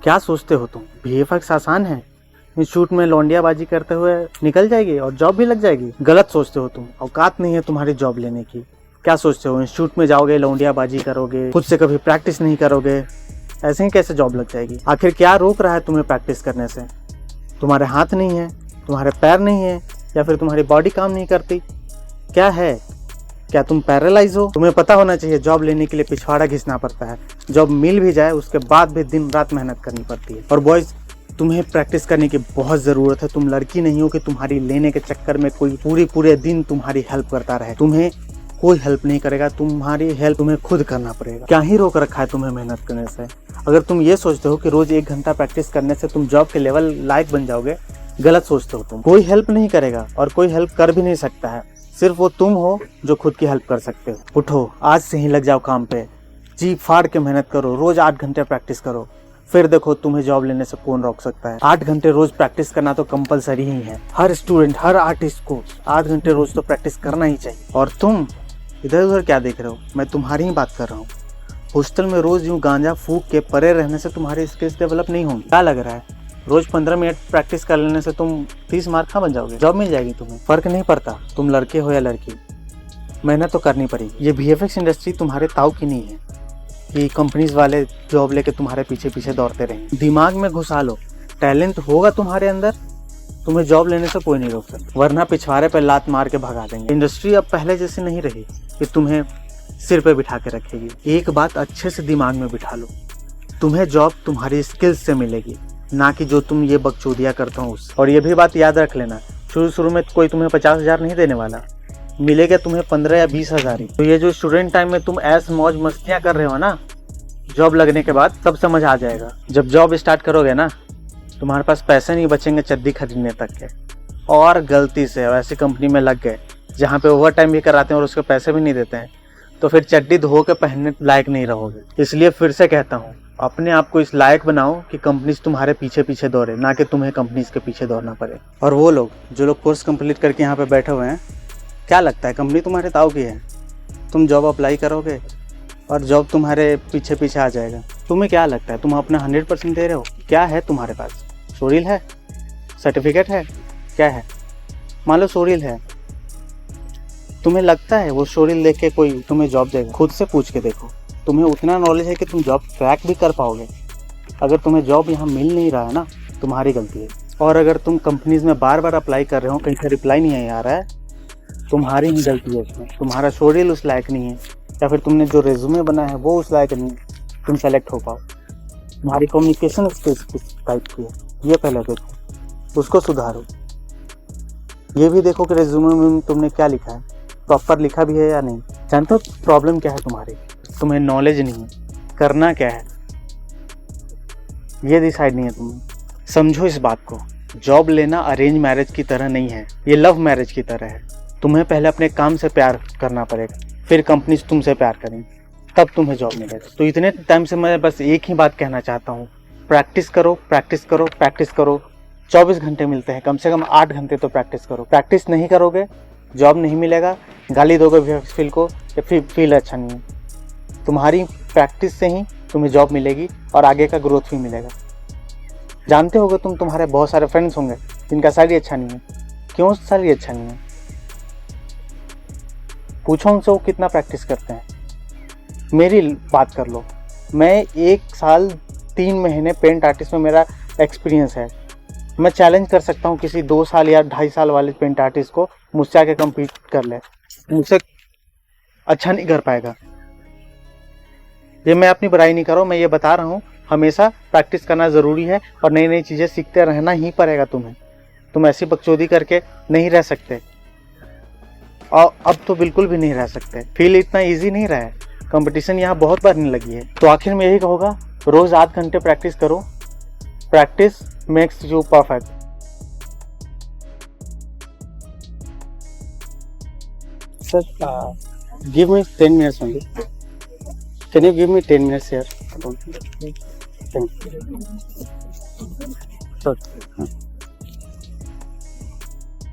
क्या सोचते हो तुम, VFX आसान है? इंस्टीट्यूट में लौंडियाबाजी करते हुए निकल जाएगी और जॉब भी लग जाएगी। गलत सोचते हो तुम, औकात नहीं है तुम्हारी जॉब लेने की। क्या सोचते हो इंस्टीट्यूट में जाओगे, लौंडियाबाजी करोगे, खुद से कभी प्रैक्टिस नहीं करोगे, ऐसे ही कैसे जॉब लग जाएगी? आखिर क्या रोक रहा है तुम्हें प्रैक्टिस करने से? तुम्हारे हाथ नहीं है, तुम्हारे पैर नहीं है, या फिर तुम्हारी बॉडी काम नहीं करती? क्या है? क्या तुम पैरालाइज हो? तुम्हें पता होना चाहिए जॉब लेने के लिए पिछवाड़ा घिसना पड़ता है। जॉब मिल भी जाए उसके बाद भी दिन रात मेहनत करनी पड़ती है। और बॉयज, तुम्हें प्रैक्टिस करने की बहुत ज़रूरत है। तुम लड़की नहीं हो कि तुम्हारी लेने के चक्कर में कोई पूरे दिन तुम्हारी हेल्प करता रहे। तुम्हें कोई हेल्प नहीं करेगा, तुम्हारी हेल्प तुम्हें खुद करना पड़ेगा। क्या ही रोक रखा है तुम्हें मेहनत करने से? अगर तुम ये सोचते हो कि रोज 1 घंटा प्रैक्टिस करने से तुम जॉब के लेवल लायक बन जाओगे, गलत सोचते हो तुम। कोई हेल्प नहीं करेगा और कोई हेल्प कर भी नहीं सकता है। सिर्फ वो तुम हो जो खुद की हेल्प कर सकते हो। उठो, आज से ही लग जाओ काम पे। जी फाड़ के मेहनत करो, रोज 8 घंटे प्रैक्टिस करो, फिर देखो तुम्हें जॉब लेने से कौन रोक सकता है। 8 घंटे रोज प्रैक्टिस करना तो कंपलसरी ही है। हर स्टूडेंट, हर आर्टिस्ट को 8 घंटे रोज तो प्रैक्टिस करना ही चाहिए। और तुम इधर उधर क्या देख रहे हो? मैं तुम्हारी ही बात कर रहा हूँ। हॉस्टल में रोज यूं गांजा फूक के परे रहने से तुम्हारी स्किल्स डेवलप नहीं होंगी। क्या लग रहा है रोज 15 मिनट प्रैक्टिस कर लेने से तुम 30 मार्क बन जाओगे? जॉब मिल जाएगी तुम्हें, फर्क नहीं पड़ता तुम लड़के हो या लड़की, मेहनत तो करनी पड़ेगी। ये VFX इंडस्ट्री तुम्हारे ताऊ की नहीं है कि कंपनीज वाले जॉब लेके तुम्हारे पीछे पीछे दौड़ते रहेंगे। दिमाग में घुसा लो, टैलेंट होगा तुम्हारे अंदर, तुम्हें जॉब लेने से कोई नहीं रोक सकता, वरना पिछवाड़े पे लात मार के भगा देंगे। इंडस्ट्री अब पहले जैसी नहीं रही कि तुम्हें सिर पे बिठा के रखेगी। एक बात अच्छे से दिमाग में बिठा लो, तुम्हें जॉब तुम्हारी स्किल्स से मिलेगी, ना कि जो तुम ये बकचोदियाँ करते हो उससे। और ये भी बात याद रख लेना, शुरू में कोई तुम्हें 50,000 नहीं देने वाला, मिलेगा तुम्हें 15 या 20,000 ही। तो ये जो स्टूडेंट टाइम में तुम ऐस मौज मस्तियाँ कर रहे हो ना, जॉब लगने के बाद सब समझ आ जाएगा। जब जॉब स्टार्ट करोगे ना, तुम्हारे पास पैसे नहीं बचेंगे चड्डी खरीदने तक के। और गलती से ऐसी कंपनी में लग गए जहाँ पे ओवर टाइम भी कराते हैं और उसके पैसे भी नहीं देते हैं, तो फिर चड्डी धो के पहनने लायक नहीं रहोगे। इसलिए फिर से कहता हूँ, अपने आप को इस लायक बनाओ कि कंपनीज तुम्हारे पीछे पीछे दौड़े, ना कि तुम्हें कंपनीज के पीछे दौड़ना पड़े। और वो लोग जो लोग कोर्स कंप्लीट करके यहाँ पे बैठे हुए हैं, क्या लगता है कंपनी तुम्हारे ताऊ की है? तुम जॉब अप्लाई करोगे और जॉब तुम्हारे पीछे पीछे आ जाएगा। तुम्हें क्या लगता है तुम अपना 100% दे रहे हो? क्या है तुम्हारे पास? शोरील है? सर्टिफिकेट है? क्या है? मान लो शोरील है, तुम्हें लगता है वो शोरील देख के कोई तुम्हें जॉब देगा? खुद से पूछ के देखो, तुम्हें उतना नॉलेज है कि तुम जॉब क्रैक भी कर पाओगे? अगर तुम्हें जॉब यहाँ मिल नहीं रहा है ना, तुम्हारी गलती है। और अगर तुम कंपनीज में बार बार अप्लाई कर रहे हो, कहीं से रिप्लाई नहीं आ रहा है, तुम्हारी ही गलती है इसमें। तुम्हारा शोरील उस लायक नहीं है, या फिर तुमने जो रेज्यूमे बनाया है वो उस लायक नहीं है तुम सेलेक्ट हो पाओ। तुम्हारी कम्युनिकेशन स्किल्स किस टाइप की है, ये पहले देखो, उसको सुधारो। ये भी देखो कि रेज्यूमे में तुमने क्या लिखा है, प्रॉपर लिखा भी है या नहीं। जानते हो प्रॉब्लम क्या है तुम्हारी? तुम्हें नॉलेज नहीं है, करना क्या है ये डिसाइड नहीं है तुम्हें। समझो इस बात को, जॉब लेना अरेंज मैरिज की तरह नहीं है, ये लव मैरिज की तरह है। तुम्हें पहले अपने काम से प्यार करना पड़ेगा, फिर कंपनी तुमसे प्यार करेंगी, तब तुम्हें जॉब मिलेगा। तो इतने टाइम से मैं बस एक ही बात कहना चाहता हूँ, प्रैक्टिस करो, प्रैक्टिस करो, प्रैक्टिस करो। 24 घंटे मिलते हैं, कम से कम 8 घंटे तो प्रैक्टिस करो। प्रैक्टिस नहीं करोगे जॉब नहीं मिलेगा, गाली दोगे VFX फील्ड को, या फिर फील्ड अच्छा नहीं है। तुम्हारी प्रैक्टिस से ही तुम्हें जॉब मिलेगी और आगे का ग्रोथ भी मिलेगा। जानते होगे तुम, तुम्हारे बहुत सारे फ्रेंड्स होंगे जिनका सैलरी अच्छा नहीं है। क्यों सैलरी अच्छा नहीं है? पूछो उनसे वो कितना प्रैक्टिस करते हैं। मेरी बात कर लो, मैं 1 साल 3 महीने पेंट आर्टिस्ट में मेरा एक्सपीरियंस है। मैं चैलेंज कर सकता हूँ किसी 2 साल या 2.5 साल वाले पेंट आर्टिस्ट को मुझसे आके कम्पीट कर ले, मुझसे अच्छा नहीं कर पाएगा। ये मैं अपनी बुराई नहीं कर रहा हूँ, मैं ये बता रहा हूँ हमेशा प्रैक्टिस करना ज़रूरी है और नई नई चीज़ें सीखते रहना ही पड़ेगा तुम्हें। तुम ऐसी बकचोदी करके नहीं रह सकते, और अब तो बिल्कुल भी नहीं रह सकते। फील्ड इतना ईजी नहीं रहा है, कंपटीशन यहाँ बहुत बढ़ने लगी है। तो आखिर में यही कहूँगा, रोज़ 8 घंटे प्रैक्टिस करो। Practice makes you perfect. Sir, give me 10 minutes only. Can you give me 10 minutes here? Thank you. Sure.